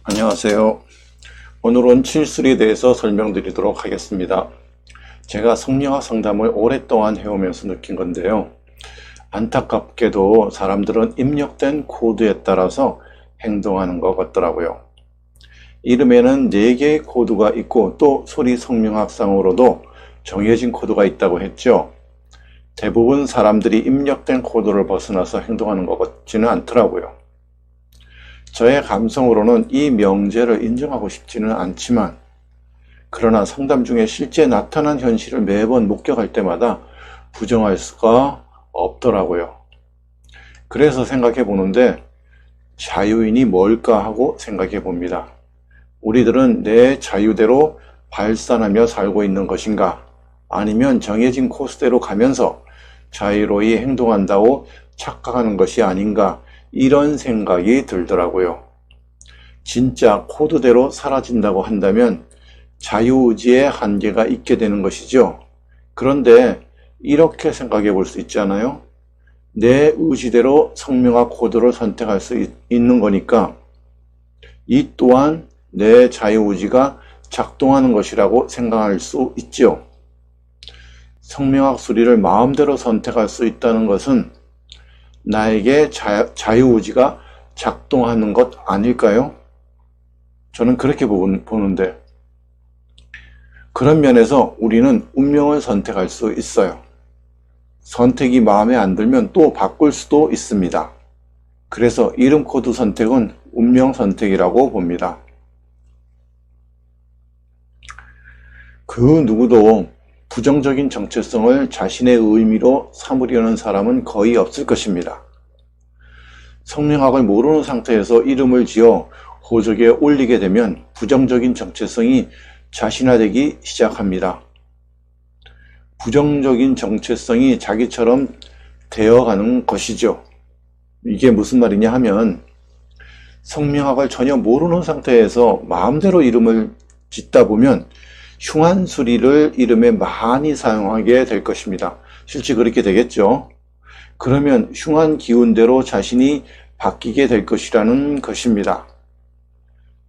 안녕하세요. 오늘은 칠술에 대해서 설명드리도록 하겠습니다. 제가 성명학 상담을 오랫동안 해오면서 느낀 건데요. 안타깝게도 사람들은 입력된 코드에 따라서 행동하는 것 같더라고요. 이름에는 4개의 코드가 있고 또 소리 성명학상으로도 정해진 코드가 있다고 했죠. 대부분 사람들이 입력된 코드를 벗어나서 행동하는 것 같지는 않더라고요. 저의 감성으로는 이 명제를 인정하고 싶지는 않지만, 그러나 상담 중에 실제 나타난 현실을 매번 목격할 때마다 부정할 수가 없더라고요. 그래서 생각해 보는데, 자유인이 뭘까 하고 생각해 봅니다. 우리들은 내 자유대로 발산하며 살고 있는 것인가? 아니면 정해진 코스대로 가면서 자유로이 행동한다고 착각하는 것이 아닌가? 이런 생각이 들더라고요. 진짜 코드대로 사라진다고 한다면 자유의지의 한계가 있게 되는 것이죠. 그런데 이렇게 생각해 볼 수 있잖아요. 내 의지대로 성명학 코드를 선택할 수 있는 거니까 이 또한 내 자유의지가 작동하는 것이라고 생각할 수 있죠. 성명학 수리를 마음대로 선택할 수 있다는 것은 나에게 자유의지가 작동하는 것 아닐까요? 저는 그렇게 보는데, 그런 면에서 우리는 운명을 선택할 수 있어요. 선택이 마음에 안 들면 또 바꿀 수도 있습니다. 그래서 이름 코드 선택은 운명 선택이라고 봅니다. 그 누구도 부정적인 정체성을 자신의 의미로 삼으려는 사람은 거의 없을 것입니다. 성명학을 모르는 상태에서 이름을 지어 호적에 올리게 되면 부정적인 정체성이 자신화되기 시작합니다. 부정적인 정체성이 자기처럼 되어가는 것이죠. 이게 무슨 말이냐 하면, 성명학을 전혀 모르는 상태에서 마음대로 이름을 짓다 보면 흉한 수리를 이름에 많이 사용하게 될 것입니다. 실제 그렇게 되겠죠. 그러면 흉한 기운대로 자신이 바뀌게 될 것이라는 것입니다.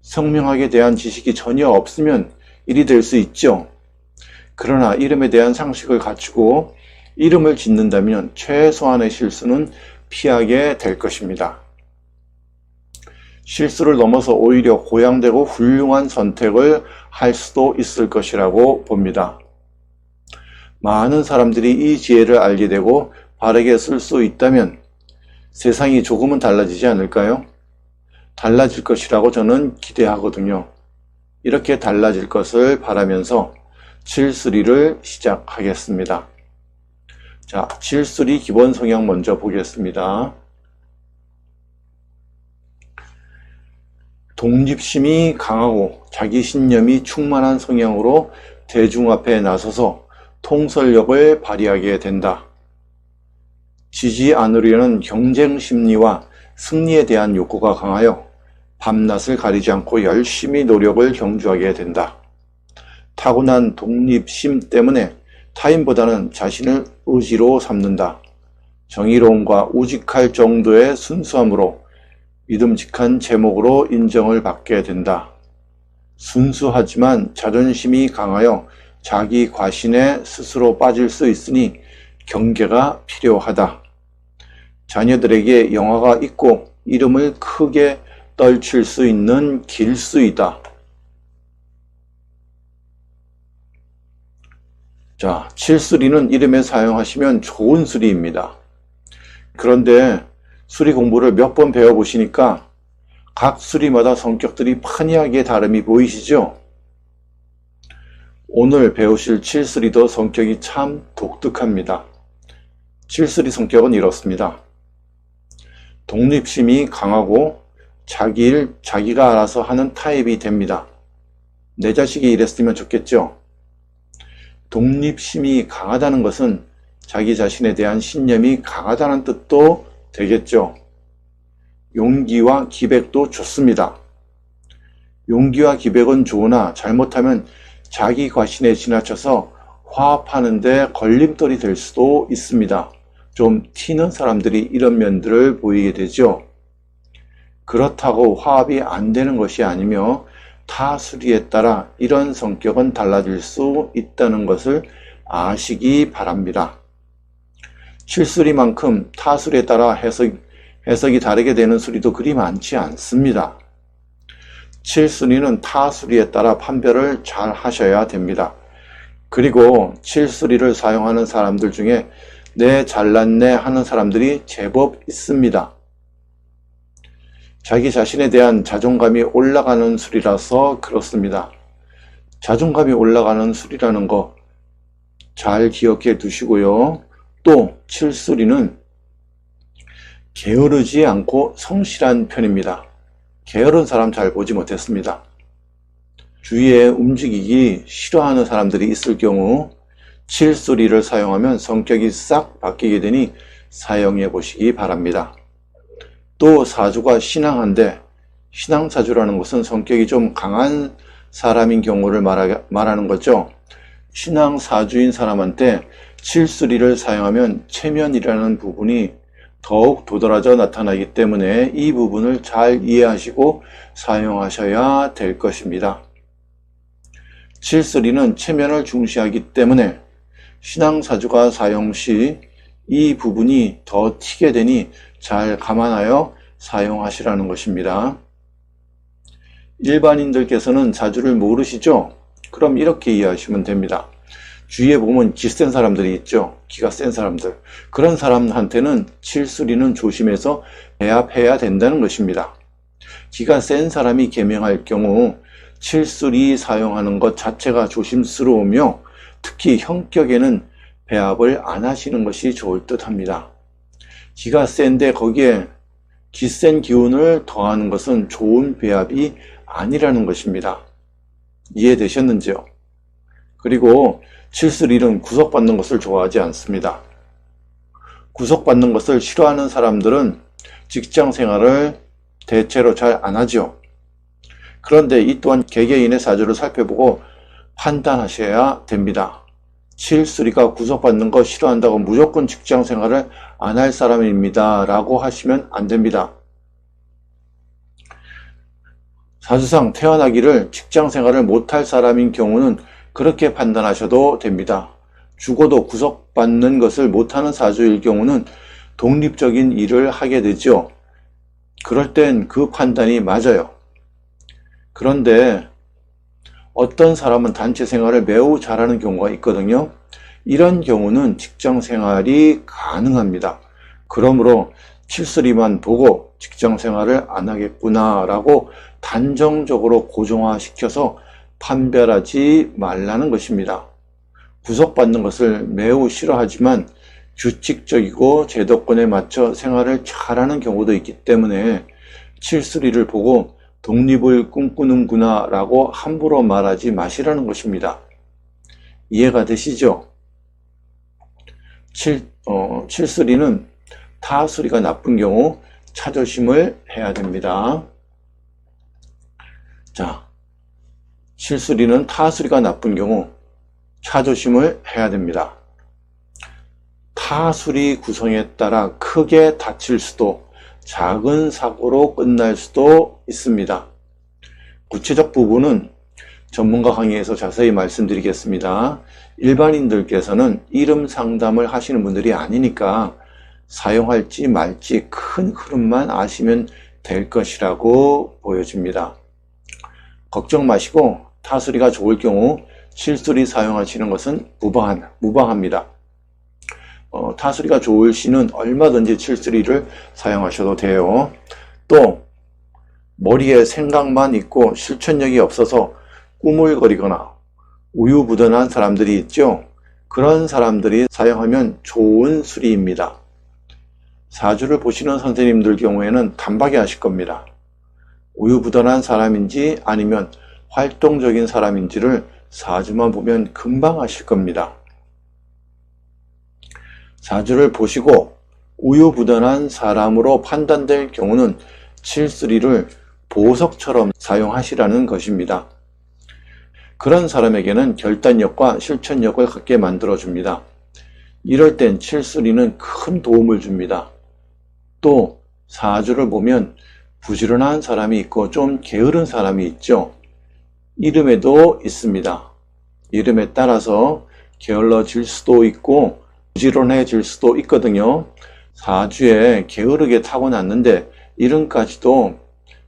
성명학에 대한 지식이 전혀 없으면 일이 될 수 있죠. 그러나 이름에 대한 상식을 갖추고 이름을 짓는다면 최소한의 실수는 피하게 될 것입니다. 실수를 넘어서 오히려 고양되고 훌륭한 선택을 할 수도 있을 것이라고 봅니다. 많은 사람들이 이 지혜를 알게 되고 바르게 쓸 수 있다면 세상이 조금은 달라지지 않을까요? 달라질 것이라고 저는 기대하거든요. 이렇게 달라질 것을 바라면서 칠수리를 시작하겠습니다. 자, 칠수리 기본 성향 먼저 보겠습니다. 독립심이 강하고 자기 신념이 충만한 성향으로 대중 앞에 나서서 통솔력을 발휘하게 된다. 지지 않으려는 경쟁 심리와 승리에 대한 욕구가 강하여 밤낮을 가리지 않고 열심히 노력을 경주하게 된다. 타고난 독립심 때문에 타인보다는 자신을 의지로 삼는다. 정의로움과 우직할 정도의 순수함으로 믿음직한 제목으로 인정을 받게 된다. 순수하지만 자존심이 강하여 자기 과신에 스스로 빠질 수 있으니 경계가 필요하다. 자녀들에게 영화가 있고 이름을 크게 떨칠 수 있는 길수이다. 자, 칠수리는 이름에 사용하시면 좋은 수리입니다. 그런데 수리 공부를 몇 번 배워보시니까 각 수리마다 성격들이 판이하게 다름이 보이시죠? 오늘 배우실 칠수리도 성격이 참 독특합니다. 칠수리 성격은 이렇습니다. 독립심이 강하고 자기 일 자기가 알아서 하는 타입이 됩니다. 내 자식이 이랬으면 좋겠죠? 독립심이 강하다는 것은 자기 자신에 대한 신념이 강하다는 뜻도 되겠죠. 용기와 기백도 좋습니다. 용기와 기백은 좋으나 잘못하면 자기 과신에 지나쳐서 화합하는 데 걸림돌이 될 수도 있습니다. 좀 튀는 사람들이 이런 면들을 보이게 되죠. 그렇다고 화합이 안 되는 것이 아니며 타수리에 따라 이런 성격은 달라질 수 있다는 것을 아시기 바랍니다. 칠수리만큼 타수리에 따라 해석이 다르게 되는 수리도 그리 많지 않습니다. 칠수리는 타수리에 따라 판별을 잘 하셔야 됩니다. 그리고 칠수리를 사용하는 사람들 중에 내 잘났네 하는 사람들이 제법 있습니다. 자기 자신에 대한 자존감이 올라가는 수리라서 그렇습니다. 자존감이 올라가는 수리라는 거 잘 기억해 두시고요. 또 칠수리는 게으르지 않고 성실한 편입니다. 게으른 사람 잘 보지 못했습니다. 주위에 움직이기 싫어하는 사람들이 있을 경우 칠수리를 사용하면 성격이 싹 바뀌게 되니 사용해 보시기 바랍니다. 또 사주가 신앙한데, 신앙사주라는 것은 성격이 좀 강한 사람인 경우를 말하는 거죠. 신앙사주인 사람한테 칠수리를 사용하면 체면이라는 부분이 더욱 도드라져 나타나기 때문에 이 부분을 잘 이해하시고 사용하셔야 될 것입니다. 칠수리는 체면을 중시하기 때문에 신앙사주가 사용 시 이 부분이 더 튀게 되니 잘 감안하여 사용하시라는 것입니다. 일반인들께서는 사주를 모르시죠? 그럼 이렇게 이해하시면 됩니다. 주위에 보면 기 센 사람들이 있죠. 기가 센 사람들. 그런 사람한테는 칠수리는 조심해서 배합해야 된다는 것입니다. 기가 센 사람이 계명할 경우 칠수리 사용하는 것 자체가 조심스러우며 특히 형격에는 배합을 안 하시는 것이 좋을 듯 합니다. 기가 센데 거기에 기센 기운을 더하는 것은 좋은 배합이 아니라는 것입니다. 이해되셨는지요? 그리고 칠수리는 구속받는 것을 좋아하지 않습니다. 구속받는 것을 싫어하는 사람들은 직장 생활을 대체로 잘 안 하죠. 그런데 이 또한 개개인의 사주를 살펴보고 판단하셔야 됩니다. 칠수리가 구속받는 거 싫어한다고 무조건 직장 생활을 안 할 사람입니다 라고 하시면 안 됩니다. 사주상 태어나기를 직장 생활을 못할 사람인 경우는 그렇게 판단하셔도 됩니다. 죽어도 구속받는 것을 못하는 사주일 경우는 독립적인 일을 하게 되죠. 그럴 땐 그 판단이 맞아요. 그런데 어떤 사람은 단체 생활을 매우 잘하는 경우가 있거든요. 이런 경우는 직장 생활이 가능합니다. 그러므로 칠수리만 보고 직장 생활을 안 하겠구나 라고 단정적으로 고정화시켜서 판별하지 말라는 것입니다. 구속받는 것을 매우 싫어하지만 규칙적이고 제도권에 맞춰 생활을 잘하는 경우도 있기 때문에 칠수리를 보고 독립을 꿈꾸는구나 라고 함부로 말하지 마시라는 것입니다. 이해가 되시죠? 칠수리는 타수리가 나쁜 경우 차조심을 해야 됩니다. 자, 칠수리는 타수리가 나쁜 경우 차조심을 해야 됩니다. 타수리 구성에 따라 크게 다칠 수도 작은 사고로 끝날 수도 있습니다. 구체적 부분은 전문가 강의에서 자세히 말씀드리겠습니다. 일반인들께서는 이름 상담을 하시는 분들이 아니니까 사용할지 말지 큰 흐름만 아시면 될 것이라고 보여집니다. 걱정 마시고 타수리가 좋을 경우 칠수리 사용하시는 것은 무방합니다. 타수리가 좋을 시는 얼마든지 칠수리를 사용하셔도 돼요. 또 머리에 생각만 있고 실천력이 없어서 꾸물거리거나 우유부단한 사람들이 있죠. 그런 사람들이 사용하면 좋은 수리입니다. 사주를 보시는 선생님들 경우에는 단박에 하실 겁니다. 우유부단한 사람인지 아니면 활동적인 사람인지를 사주만 보면 금방 아실 겁니다. 사주를 보시고 우유부단한 사람으로 판단될 경우는 칠수리를 보석처럼 사용하시라는 것입니다. 그런 사람에게는 결단력과 실천력을 갖게 만들어줍니다. 이럴 땐 칠수리는 큰 도움을 줍니다. 또 사주를 보면 부지런한 사람이 있고 좀 게으른 사람이 있죠. 이름에도 있습니다. 이름에 따라서 게을러질 수도 있고 부지런해질 수도 있거든요. 사주에 게으르게 타고났는데 이름까지도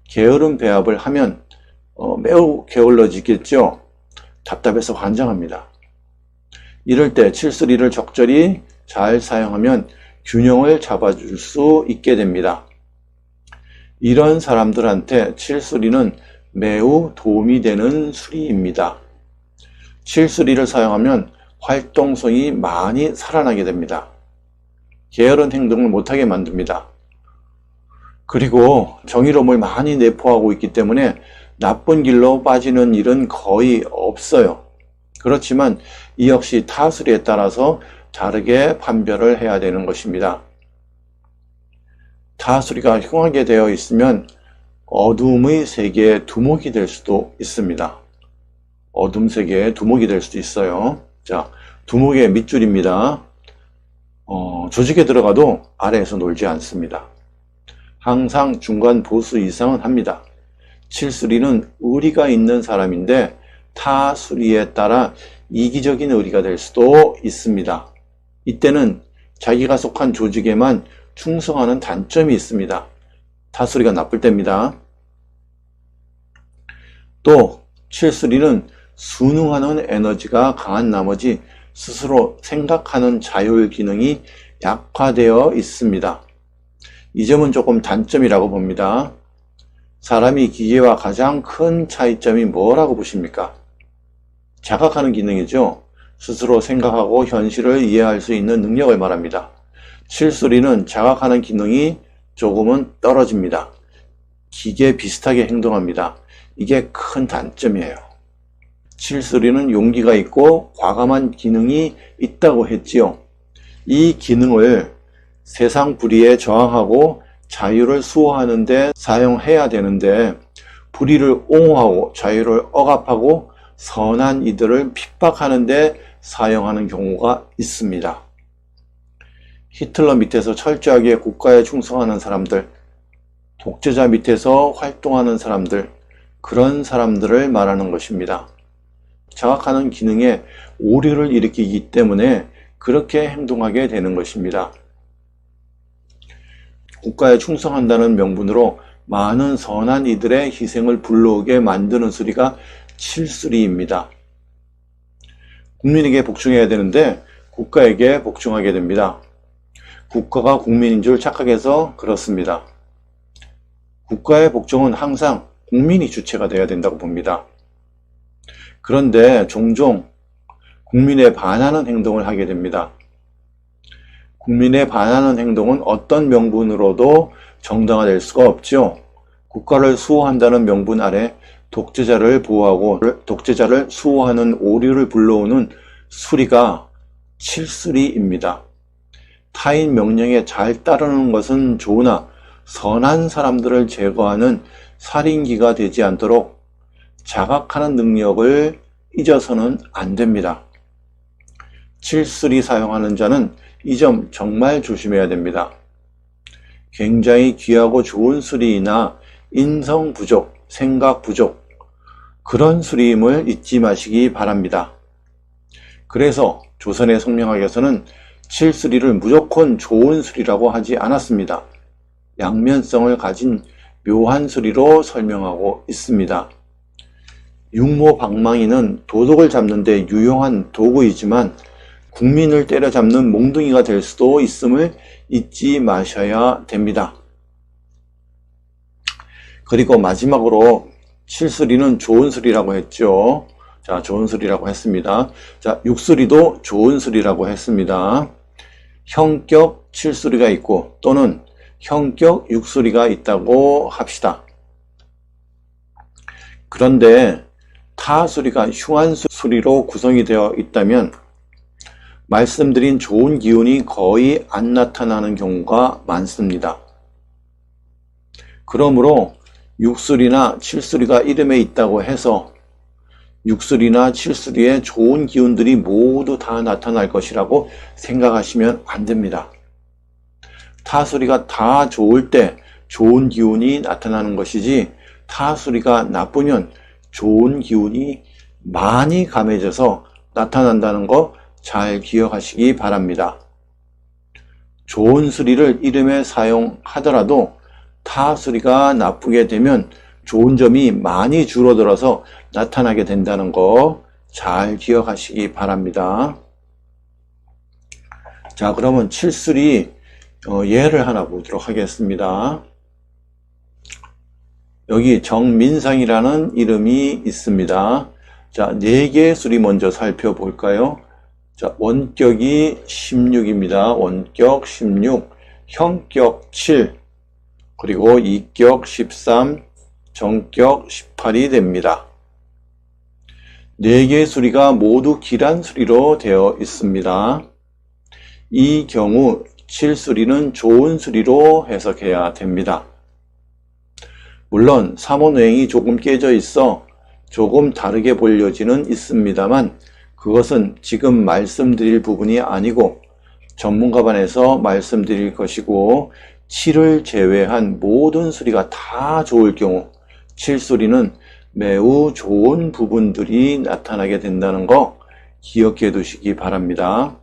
게으른 배합을 하면 매우 게을러지겠죠. 답답해서 환장합니다. 이럴 때 칠수리를 적절히 잘 사용하면 균형을 잡아줄 수 있게 됩니다. 이런 사람들한테 칠수리는 매우 도움이 되는 수리입니다. 칠수리를 사용하면 활동성이 많이 살아나게 됩니다. 게으른 행동을 못하게 만듭니다. 그리고 정의로움을 많이 내포하고 있기 때문에 나쁜 길로 빠지는 일은 거의 없어요. 그렇지만 이 역시 타수리에 따라서 다르게 판별을 해야 되는 것입니다. 타수리가 흉하게 되어 있으면 어둠의 세계의 두목이 될 수도 있습니다. 어둠 세계의 두목이 될 수도 있어요. 자, 두목의 밑줄입니다. 조직에 들어가도 아래에서 놀지 않습니다. 항상 중간 보수 이상은 합니다. 칠수리는 의리가 있는 사람인데 타수리에 따라 이기적인 의리가 될 수도 있습니다. 이때는 자기가 속한 조직에만 충성하는 단점이 있습니다. 타수리가 나쁠 때입니다. 또 칠수리는 순응하는 에너지가 강한 나머지 스스로 생각하는 자율 기능이 약화되어 있습니다. 이 점은 조금 단점이라고 봅니다. 사람이 기계와 가장 큰 차이점이 뭐라고 보십니까? 자각하는 기능이죠. 스스로 생각하고 현실을 이해할 수 있는 능력을 말합니다. 칠수리는 자각하는 기능이 조금은 떨어집니다. 기계 비슷하게 행동합니다. 이게 큰 단점이에요. 칠수리는 용기가 있고 과감한 기능이 있다고 했지요. 이 기능을 세상 불의에 저항하고 자유를 수호하는 데 사용해야 되는데 불의를 옹호하고 자유를 억압하고 선한 이들을 핍박하는 데 사용하는 경우가 있습니다. 히틀러 밑에서 철저하게 국가에 충성하는 사람들, 독재자 밑에서 활동하는 사람들, 그런 사람들을 말하는 것입니다. 자각하는 기능에 오류를 일으키기 때문에 그렇게 행동하게 되는 것입니다. 국가에 충성한다는 명분으로 많은 선한 이들의 희생을 불러오게 만드는 수리가 칠수리입니다. 국민에게 복종해야 되는데 국가에게 복종하게 됩니다. 국가가 국민인 줄 착각해서 그렇습니다. 국가의 복종은 항상 국민이 주체가 되어야 된다고 봅니다. 그런데 종종 국민에 반하는 행동을 하게 됩니다. 국민에 반하는 행동은 어떤 명분으로도 정당화될 수가 없죠. 국가를 수호한다는 명분 아래 독재자를 보호하고 독재자를 수호하는 오류를 불러오는 수리가 칠수리입니다. 타인 명령에 잘 따르는 것은 좋으나 선한 사람들을 제거하는 살인기가 되지 않도록 자각하는 능력을 잊어서는 안 됩니다. 칠수리 사용하는 자는 이 점 정말 조심해야 됩니다. 굉장히 귀하고 좋은 수리이나 인성 부족, 생각 부족, 그런 수리임을 잊지 마시기 바랍니다. 그래서 조선의 성명학에서는 칠수리를 무조건 좋은 수리라고 하지 않았습니다. 양면성을 가진 묘한 수리로 설명하고 있습니다. 육모방망이는 도둑을 잡는 데 유용한 도구이지만 국민을 때려잡는 몽둥이가 될 수도 있음을 잊지 마셔야 됩니다. 그리고 마지막으로 칠수리는 좋은 수리라고 했죠. 자, 좋은 수리라고 했습니다. 자, 육수리도 좋은 수리라고 했습니다. 형격 칠수리가 있고 또는 형격 육수리가 있다고 합시다. 그런데 타수리가 흉한 수리로 구성이 되어 있다면 말씀드린 좋은 기운이 거의 안 나타나는 경우가 많습니다. 그러므로 육수리나 칠수리가 이름에 있다고 해서 육수리나 칠수리에 좋은 기운들이 모두 다 나타날 것이라고 생각하시면 안 됩니다. 타수리가 다 좋을 때 좋은 기운이 나타나는 것이지, 타수리가 나쁘면 좋은 기운이 많이 감해져서 나타난다는 거 잘 기억하시기 바랍니다. 좋은 수리를 이름에 사용하더라도 타수리가 나쁘게 되면 좋은 점이 많이 줄어들어서 나타나게 된다는 거 잘 기억하시기 바랍니다. 자, 그러면 칠수리 예를 하나 보도록 하겠습니다. 여기 정민상이라는 이름이 있습니다. 자, 4개의 수리 먼저 살펴볼까요? 자, 원격이 16입니다. 원격 16, 형격 7, 그리고 이격 13, 정격 18이 됩니다. 4개의 수리가 모두 기란 수리로 되어 있습니다. 이 경우 7수리는 좋은 수리로 해석해야 됩니다. 물론 삼원오행이 조금 깨져 있어 조금 다르게 볼 여지는 있습니다만, 그것은 지금 말씀드릴 부분이 아니고 전문가반에서 말씀드릴 것이고, 7을 제외한 모든 수리가 다 좋을 경우 7수리는 매우 좋은 부분들이 나타나게 된다는 거 기억해 두시기 바랍니다.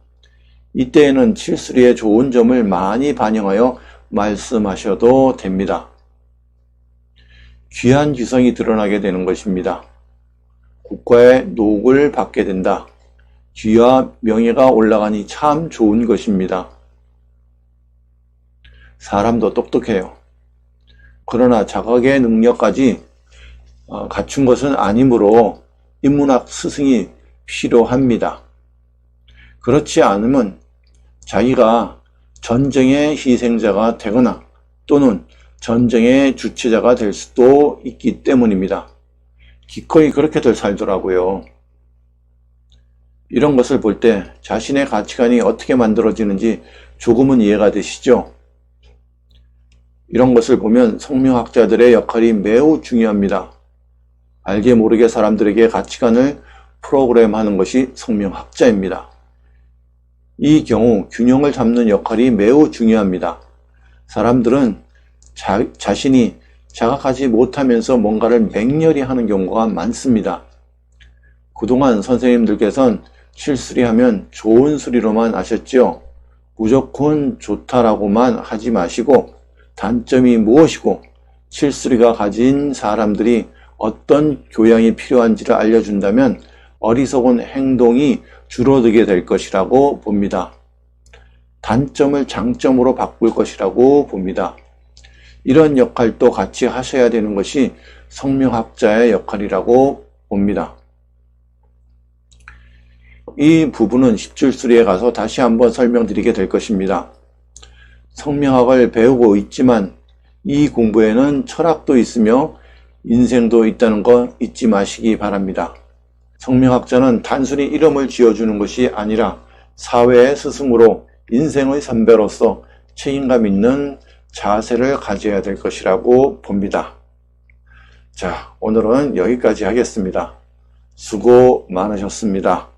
이때에는 7수리의 좋은 점을 많이 반영하여 말씀하셔도 됩니다. 귀한 귀성이 드러나게 되는 것입니다. 국가의 녹을 받게 된다. 귀와 명예가 올라가니 참 좋은 것입니다. 사람도 똑똑해요. 그러나 자각의 능력까지 갖춘 것은 아니므로 인문학 스승이 필요합니다. 그렇지 않으면 자기가 전쟁의 희생자가 되거나 또는 전쟁의 주체자가 될 수도 있기 때문입니다. 기꺼이 그렇게들 살더라고요. 이런 것을 볼 때 자신의 가치관이 어떻게 만들어지는지 조금은 이해가 되시죠? 이런 것을 보면 성명학자들의 역할이 매우 중요합니다. 알게 모르게 사람들에게 가치관을 프로그램하는 것이 성명학자입니다. 이 경우 균형을 잡는 역할이 매우 중요합니다. 사람들은 자신이 자각하지 못하면서 뭔가를 맹렬히 하는 경우가 많습니다. 그동안 선생님들께서는 칠수리하면 좋은 수리로만 아셨죠? 무조건 좋다라고만 하지 마시고 단점이 무엇이고 칠수리가 가진 사람들이 어떤 교양이 필요한지를 알려준다면 어리석은 행동이 줄어들게 될 것이라고 봅니다. 단점을 장점으로 바꿀 것이라고 봅니다. 이런 역할도 같이 하셔야 되는 것이 성명학자의 역할이라고 봅니다. 이 부분은 10줄수리에 가서 다시 한번 설명드리게 될 것입니다. 성명학을 배우고 있지만 이 공부에는 철학도 있으며 인생도 있다는 거 잊지 마시기 바랍니다. 성명학자는 단순히 이름을 지어주는 것이 아니라 사회의 스승으로 인생의 선배로서 책임감 있는 자세를 가져야 될 것이라고 봅니다. 자, 오늘은 여기까지 하겠습니다. 수고 많으셨습니다.